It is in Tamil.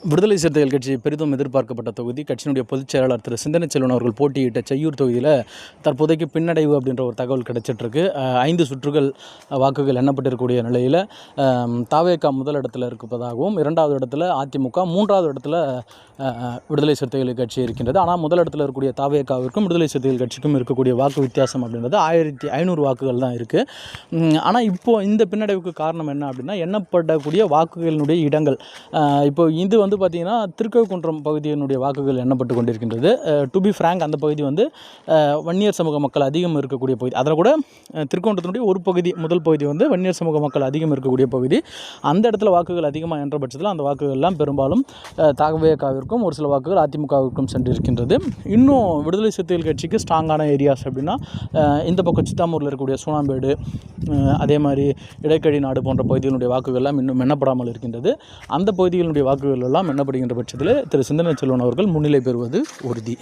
விடுதலை சிறுத்தைகள் கட்சி பெரிதும் எதிர்பார்க்கப்பட்ட தொகுதி. கட்சியினுடைய பொதுச் செயலாளர் திரு சிந்தனை செல்வன் அவர்கள் போட்டியிட்ட செய்யூர் தொகுதியில் தற்போதைக்கு பின்னடைவு அப்படின்ற ஒரு தகவல் கிடைச்சிட்ருக்கு. 5 சுற்றுகள் வாக்குகள் எண்ணப்பட்டிருக்கக்கூடிய நிலையில் தாவேகா முதலிடத்தில் இருப்பதாகவும், 2வது இடத்துல அதிமுக, 3வது இடத்துல விடுதலை சிறுத்தைகள் கட்சி இருக்கின்றது. ஆனால் முதலிடத்தில் இருக்கக்கூடிய தாவேகாவிற்கும் விடுதலை சிறுத்தைகள் கட்சிக்கும் இருக்கக்கூடிய வாக்கு வித்தியாசம் அப்படின்றது 1500 வாக்குகள் தான் இருக்குது. ஆனால் இப்போது இந்த பின்னடைவுக்கு காரணம் என்ன அப்படின்னா, எண்ணப்படக்கூடிய வாக்குகளினுடைய இடங்கள். இப்போ இது பார்த்திங்கன்னா திருக்கழுக்குன்றம் பகுதியினுடைய வாக்குகள் எண்ணப்பட்டு கொண்டிருக்கின்றது. டு பி ஃப்ராங்க், அந்த பகுதி வன்னியர் சமூக மக்கள் அதிகம் இருக்கக்கூடிய பகுதி. அதில் கூட திருக்கழுக்குன்றத்தினுடைய ஒரு பகுதி, முதல் பகுதி வன்னியர் சமூக மக்கள் அதிகம் இருக்கக்கூடிய பகுதி. அந்த இடத்துல வாக்குகள் அதிகமாக என்ற பட்சத்தில் அந்த வாக்குகள்லாம் பெரும்பாலும் தாவேகாவிற்கும், ஒரு சில வாக்குகள் அதிமுகவிற்கும் சென்றிருக்கின்றது. இன்னும் விடுதலை சிறுத்தைகள் கட்சிக்கு ஸ்ட்ராங்கான ஏரியாஸ் அப்படின்னா இந்த பக்கம் சித்தாமூரில் இருக்கக்கூடிய சூனாம்பேடு, அதே மாதிரி இடைக்கழி நாடு போன்ற பகுதிகளுடைய வாக்குகள்லாம் இன்னும் எண்ணப்படாமல் இருக்கின்றது. அந்த பகுதிகளுடைய வாக்குகள் எல்லாம் எண்ணப்படுகின்ற பட்சத்தில் திரு சிந்தனை செல்வன் அவர்கள் முன்னிலை பெறுவது உறுதி.